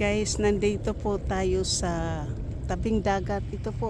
Guys, nandito po tayo sa tabing dagat. Ito po,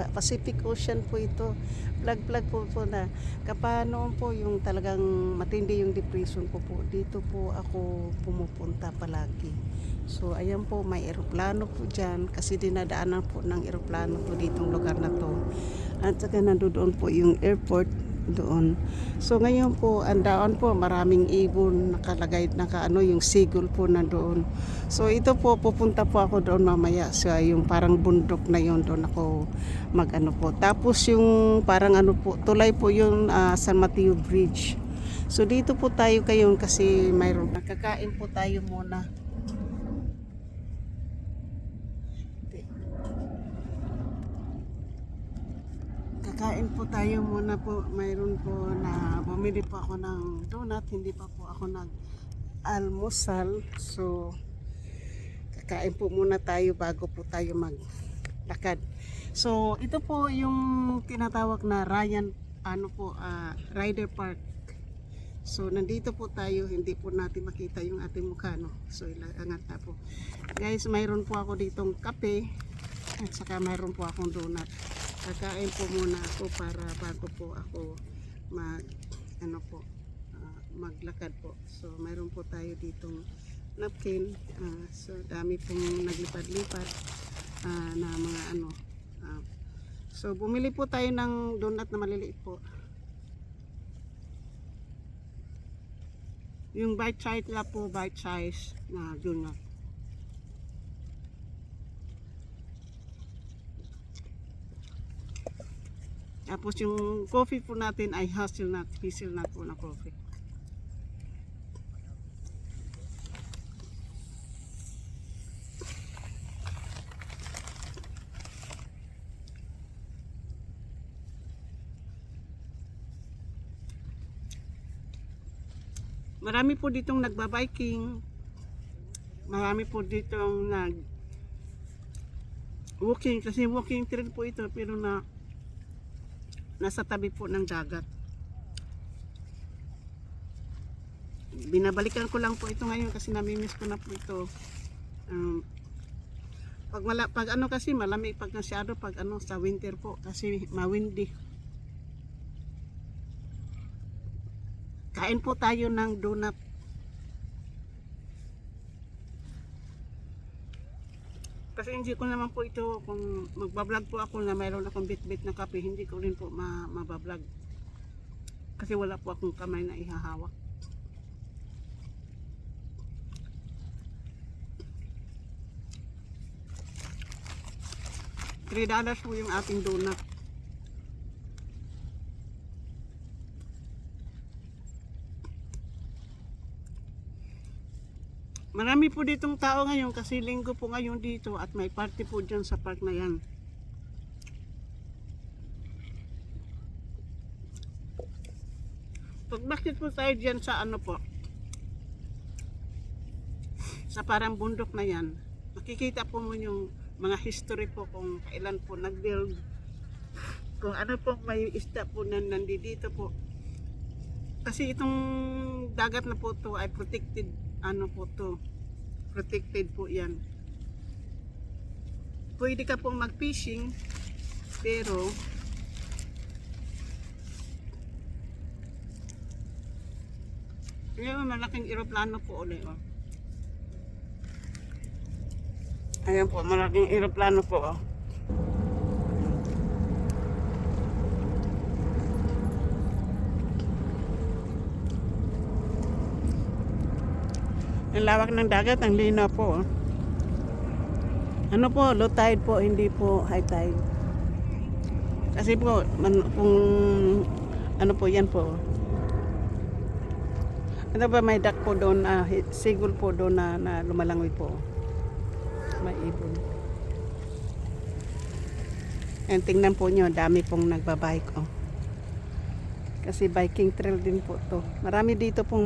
Pacific Ocean po ito. Vlog po na. Kapanoon po yung talagang matindi yung depression ko po. Dito po ako pumupunta palagi. So, ayan po, may eroplano po dyan. Kasi dinadaanan po ng eroplano po ditong lugar na to. At saka nandoon po yung airport doon. So ngayon po, andaon po maraming ibon nakalagay yung sigol po nandoon. So ito po, pupunta po ako doon mamaya sa yung parang bundok na yon, doon ako po. Tapos yung parang po, tulay po yung San Mateo Bridge. So dito po tayo kayon kasi mayroon nakakain po tayo muna. Kain po tayo muna po. Mayroon po na bumili po ako ng donut. Hindi pa po ako nag-almusal. So, kakain po muna tayo bago po tayo maglakad. So, ito po yung tinatawag na Rider Park. So, nandito po tayo. Hindi po natin makita yung ating mukha, no? So, angat na po. Guys, mayroon po ako ditong kape. At saka mayroon po akong donut. Kakain po muna ako para bago po ako maglakad po. So mayroon po tayo ditong napkin. So dami pong naglipad-lipad na mga so bumili po tayo ng donut na maliliit po. Yung bite size na po, bite size na donut. Tapos yung coffee po natin ay hazelnut po na coffee. Marami po ditong nagbabiking. Marami po ditong walking, kasi walking trail po ito, pero nasa tabi po ng dagat. Binabalikan ko lang po ito ngayon kasi namimiss ko na po ito. Pag kasi malamig pag masyado pag sa winter po kasi mawindy. Kain po tayo ng donut. Kasi hindi ko naman po ito, kung magbablog po ako na mayroon akong bit-bit na kape, hindi ko rin po mabablog. Kasi wala po akong kamay na ihahawak. $3 po yung ating donut. Marami po ditong tao ngayon kasi linggo po ngayon dito at may party po dyan sa park na yan. Bakit po tayo dyan sa sa parang bundok na yan, makikita po mo yung mga history po kung kailan po nag-build, kung ano po may isda po na nandito po. Kasi itong dagat na po to ay protected protected po yan. Pwede ka pong mag-fishing, pero yung malaking eroplano po ulit. Ayan po, malaking eroplano po. Ang lawak ng dagat, ang linaw po. Low tide po, hindi po high tide. Kasi po, kung yan po. May duck po doon, sigol po doon na lumalangoy po. May ibon. And tingnan po nyo, dami pong nagbabike. Kasi biking trail din po to. Marami dito pong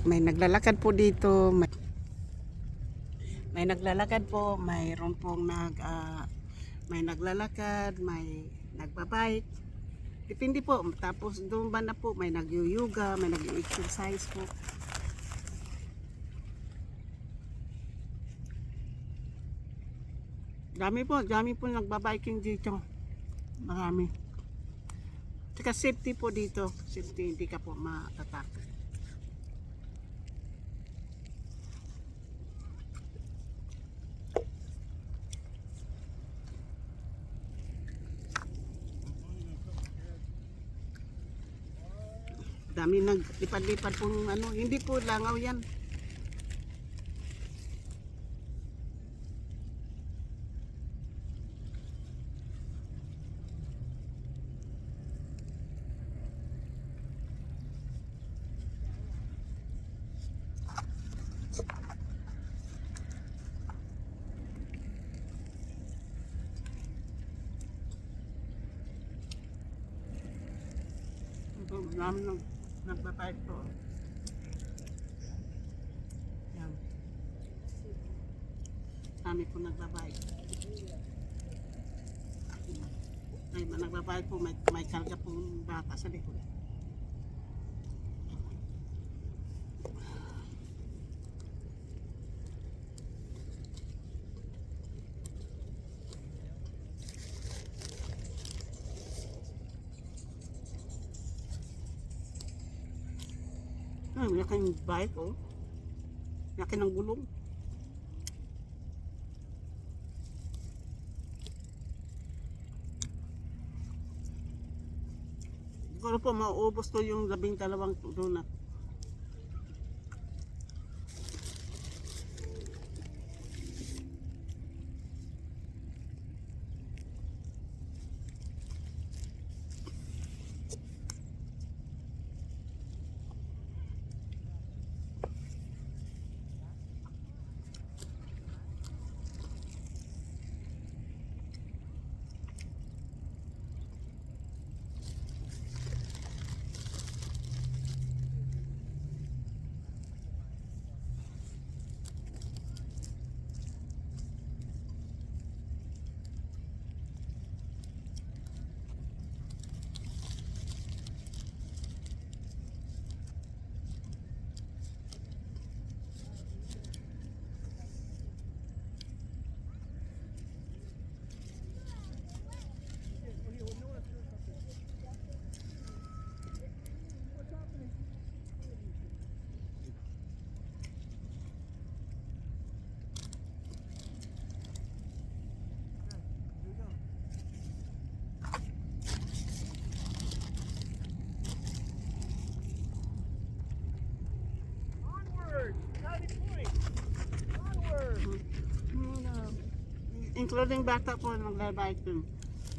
may naglalakad po dito, may naglalakad po, mayroon pong may naglalakad, may nagbabike. Depende po. Tapos doon ba na po may nag-yoga, may nag-exercise po. Dami po nagbabiking dito. Marami. Tsaka safety po dito. Safety, hindi ka po matatakot. Dami naglipad-lipad pong ano, hindi po langaw yan. Dami nagbabayad po. Yan. Dami po nagbabayad. Ay, nagbabayad po, may karga pong bata sa likod. Laki ng bike, oh. Laki ng gulong. Siguro po mauubos to yung 12 donut. Including bata po maglalabay ko.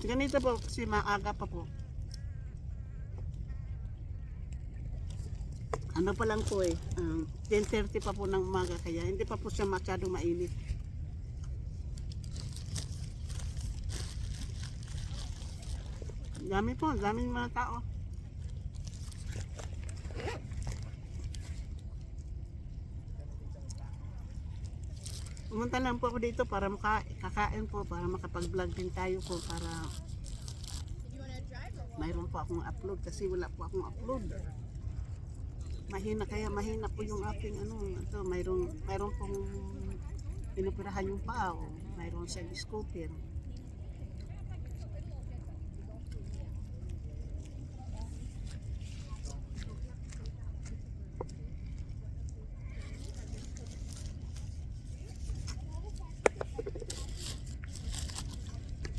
Ganito po kasi maaga pa po. Ano pa lang po 10:30 pa po ng umaga kaya hindi pa po siya masyadong mainit. Daming mga tao. Pumunta lang po ako dito para kakain po, para makapag-vlog din tayo po, para mayroon po akong upload kasi wala po akong upload. Mahina po yung aking ito, mayroon pong inoperahan yung paa, mayroon sa scooter.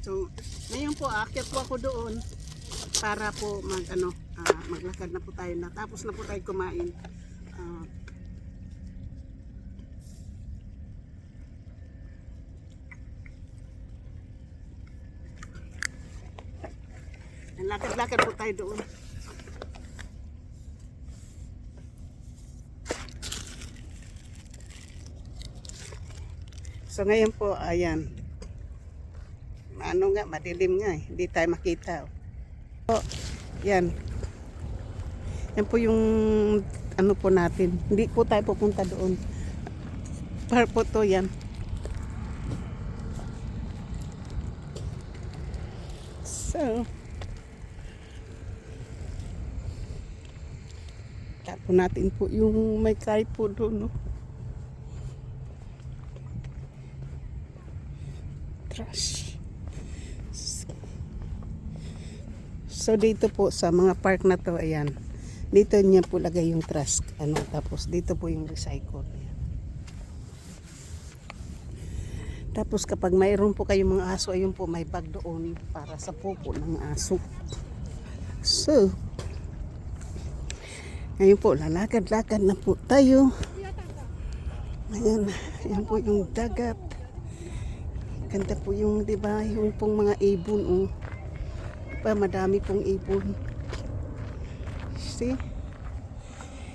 So, ngayon po aakyat po ako doon para po maglakad na po tayo na. Tapos na po tayo kumain. Lakad-lakad po tayo doon. So ngayon po, ayan. Madilim nga hindi tayo makita. So, yan. Yan po yung po natin. Hindi po tayo pupunta doon. Par po to yan. So, tapo natin po yung may tripod doon, no? trash. So dito po sa mga park na to, ayan. Dito niya po lagay yung trash, tapos dito po yung recycle. Ayan. Tapos kapag mayroon po kayong mga aso, ayun po may bag doon para sa pupo ng aso. So, ngayon po lalakad-lakad na po tayo. Ayan, ayan po yung dagat. Ganda po yung, di ba, yung pong mga ibon, oh. Diba, madami pong ibon. See?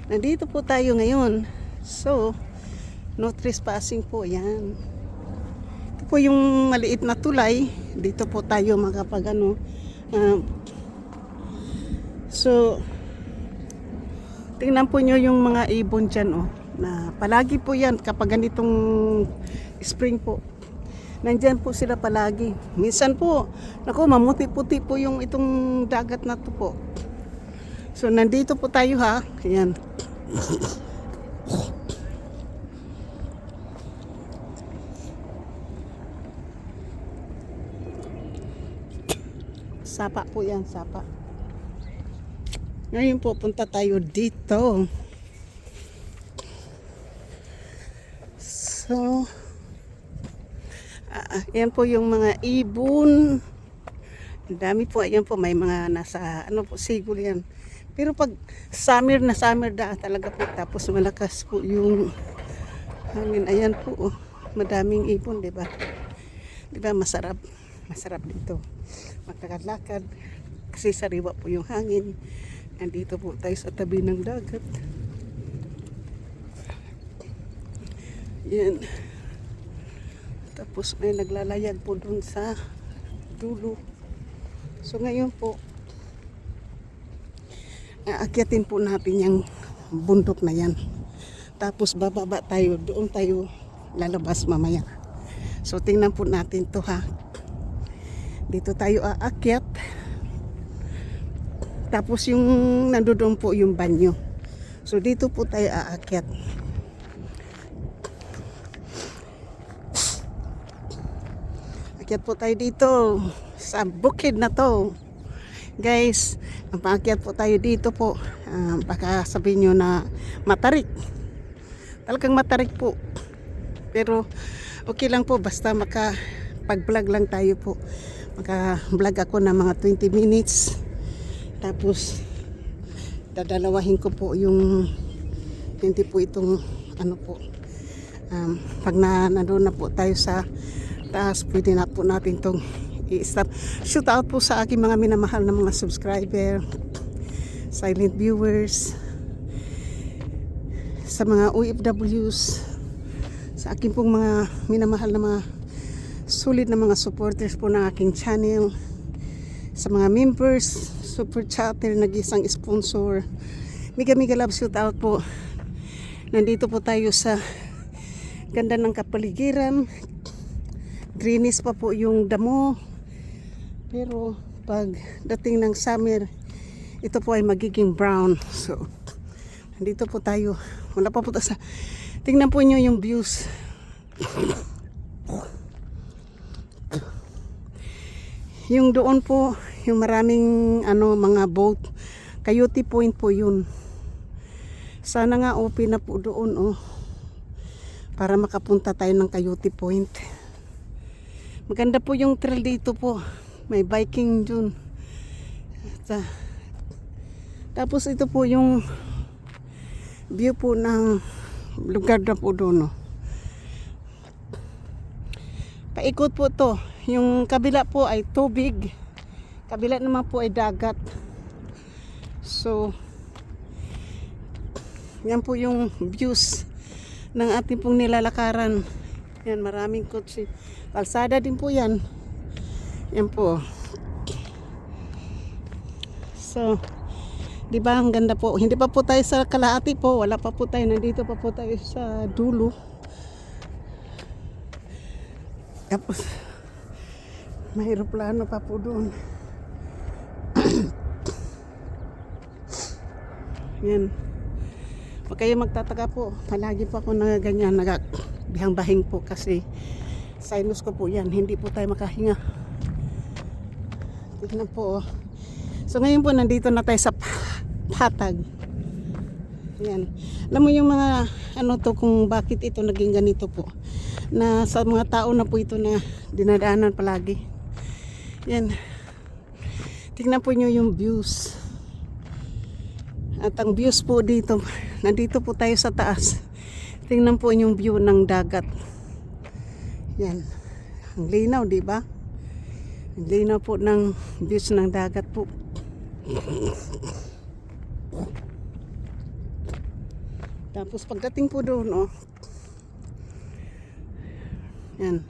Nandito po tayo ngayon. So, no trespassing po, ayan. Ito po yung maliit na tulay. Dito po tayo makapag so, tingnan po nyo yung mga ibon dyan, oh. Na palagi po yan kapag ganitong spring po. Nandyan po sila palagi. Minsan po, naku, mamuti-puti po yung itong dagat na to po. So, nandito po tayo, ha. Ayan. Sapa po yan, sapa. Ngayon po, punta tayo dito. So, yan po yung mga ibon. Ang dami po, ayan po, may mga nasa, sigol yan. Pero pag summer na summer talaga po, tapos malakas po yung hangin. Ayan po, madaming ibon, diba? Diba, masarap dito. Maglalakad, kasi sariwa po yung hangin. Nandito po tayo sa tabi ng dagat. Yan. Tapos may naglalayag po dun sa dulo. So ngayon po, aakyatin po natin yung bundok na yan. Tapos bababa tayo, doon tayo lalabas mamaya. So tingnan po natin to, ha. Dito tayo aakyat. Tapos yung nandoon po yung banyo. So dito po tayo aakyat. Akyat po tayo dito sa bukid na to. Guys, ang paakyat po tayo dito po. Baka sabihin nyo na matarik. Talagang matarik po. Pero okay lang po, basta makapag-vlog lang tayo po. Maka-vlog ako na mga 20 minutes. Tapos dadalawahin ko po yung hindi po itong pag nandun na po tayo sa taas, pwede na po natin itong i-stop. Shout out po sa aking mga minamahal na mga subscriber, silent viewers, sa mga OFWs, sa aking pong mga minamahal na mga sulit na mga supporters po ng aking channel, sa mga members, super chatter, nag-isang sponsor. Mega love shout out po. Nandito po tayo sa ganda ng kapaligiran. Greenish pa po yung damo. Pero pag dating ng summer, ito po ay magiging brown. So, nandito po tayo. Wala pa po tayo sa... Tingnan po nyo yung views. Yung doon po, yung maraming mga boat, Coyote Point po yun. Sana nga open na po doon, oh, para makapunta tayo ng Coyote Point. Maganda po yung trail dito po, may biking dun. Tapos ito po yung view po ng lugar na po doon, oh. Paikot po to. Yung kabila po ay tubig, kabila naman po ay dagat. So yan po yung views ng ating pong nilalakaran. Yan, maraming kotse, kalsada din po yan. Yan po. So di ba ang ganda po. Hindi pa po tayo sa kalahati po, wala pa po tayo, nandito pa po tayo sa dulo. Tapos may aeroplano pa po doon. Yan. Huwag kayo magtataka po. Palagi po ako na ganyan, nagbihang-bahing po kasi Sinus ko po yan, hindi po tayo makahinga. Tignan po. So ngayon po nandito na tayo sa patag. Yan. Alam mo yung mga ano to kung bakit ito naging ganito po. Na sa mga tao na po ito na dinadaanan palagi. Yan. Tignan po nyo yung views. At ang views po dito, nandito po tayo sa taas. Tingnan po yung view ng dagat. Yan. Ang linaw, di ba? Ang linaw po ng views ng dagat po. Tapos pagdating po doon, oh. Yan.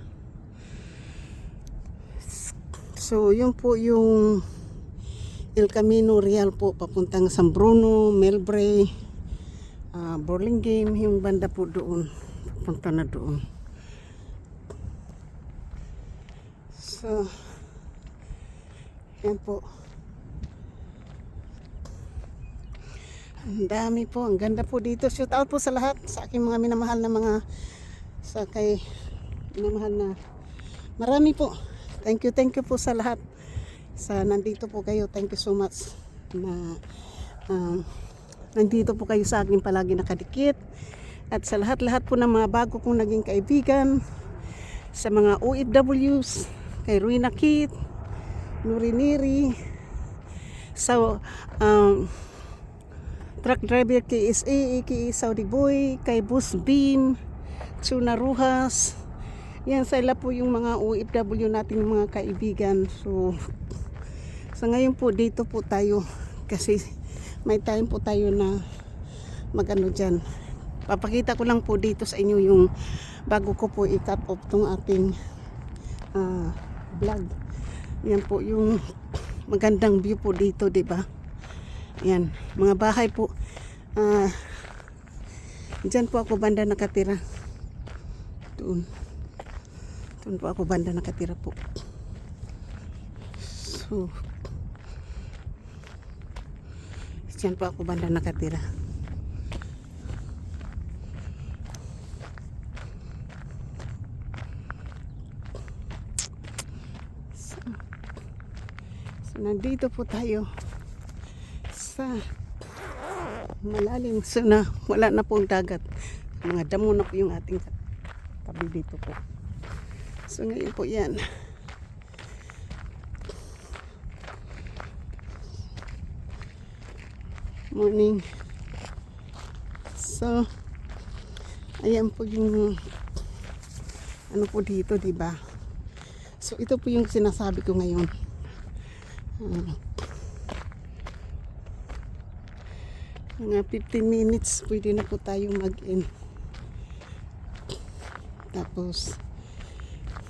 So, yun po yung El Camino Real po, papuntang San Bruno, Melbray, Burlingame, yung banda po doon. Papunta na doon. So, yan po. Ang dami po, ang ganda po dito. Shout out po sa lahat, sa aking mga minamahal na mga, sa kay minamahal na, marami po. Thank you po sa lahat. Sa nandito po kayo, thank you so much na nandito po kayo sa akin palagi nakadikit. At sa lahat-lahat po ng mga bago kong naging kaibigan, sa mga OFWs, kay Ruina Kit, Nuriniri, sa truck driver kay SA, kay Saudi Boy, kay Bus Bean, Tsuna Ruhas. Yan sila po yung mga OFW nating mga kaibigan. So sa ngayon po dito po tayo kasi may time po tayo na magano dyan. Papakita ko lang po dito sa inyo yung bago ko po i-cut off tong ating vlog. Yan po yung magandang view po dito, di ba? Yan, mga bahay po. Diyan po ako banda nakatira. Doon. Doon po ako banda nakatira po. So, diyan po ako banda nakatira. So, nandito po tayo sa malalim. So, na wala na pong dagat. Mga damo na po yung ating tabi dito po. So, ngayon po yan. Morning. So, ayan po yung ano po dito, di ba? So, ito po yung sinasabi ko ngayon. Mga 15 minutes pwede na po tayong mag-in. Tapos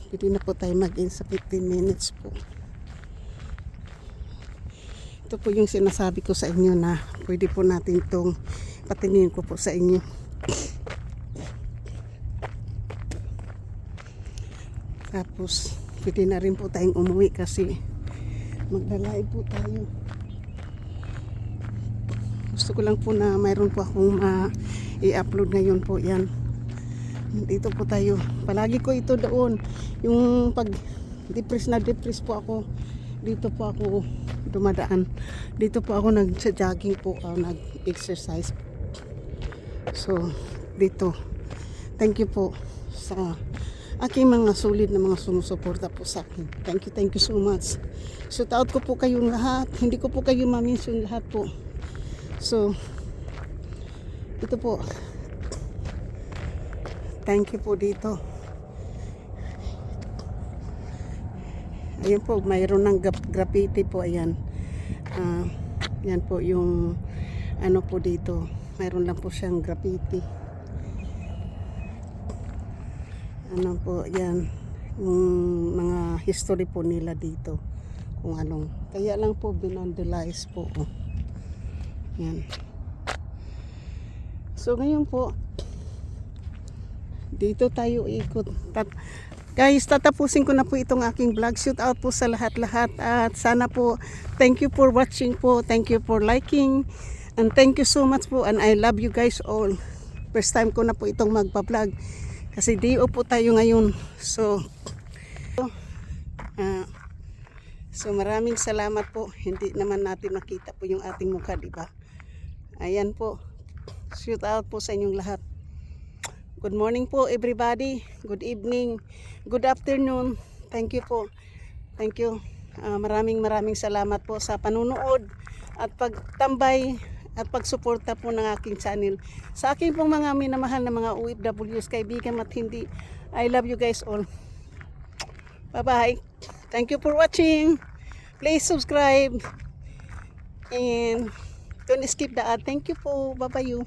pwede na po tayo mag-in sa 15 minutes po. Ito po yung sinasabi ko sa inyo na pwede po natin itong patingin ko po sa inyo. Tapos pwede na rin po tayong umuwi kasi magla-live po tayo. Gusto ko lang po na mayroon po akong i-upload ngayon po yan. Dito po tayo. Palagi ko ito doon. Yung pag depress po ako. Dito po ako dumadaan. Dito po ako nag-jogging po. Nag-exercise. So, dito. Thank you po sa aking mga solid na mga sumusuporta po sa akin. Thank you so much. Shout out ko po kayong lahat. Hindi ko po kayo ma-mention lahat po. So, ito po. Thank you po dito. Ayan po, mayroon ng graffiti po. Ayan. Yan po yung ano po dito. Mayroon lang po siyang graffiti. Ano po, yan. Yung mga history po nila dito. Kung anong. Kaya lang po binandalize po. Oh. Yan. So ngayon po dito tayo ikot. Guys, tatapusin ko na po itong aking vlog. Shout out po sa lahat-lahat at sana po thank you for watching po. Thank you for liking and thank you so much po and I love you guys all. First time ko na po itong magpa-vlog kasi day off po tayo ngayon. So Ah, so maraming salamat po. Hindi naman natin makita po yung ating mukha, di ba? Ayan po. Shoot out po sa inyong lahat. Good morning po everybody. Good evening. Good afternoon. Thank you po. Thank you. Maraming salamat po sa panunood at pagtambay at pagsuporta po ng aking channel. Sa aking pong mga minamahal na mga OFWs, kaibigan at hindi, I love you guys all. Bye-bye. Thank you for watching. Please subscribe and don't skip the ad. Thank you po. Bye-bye you.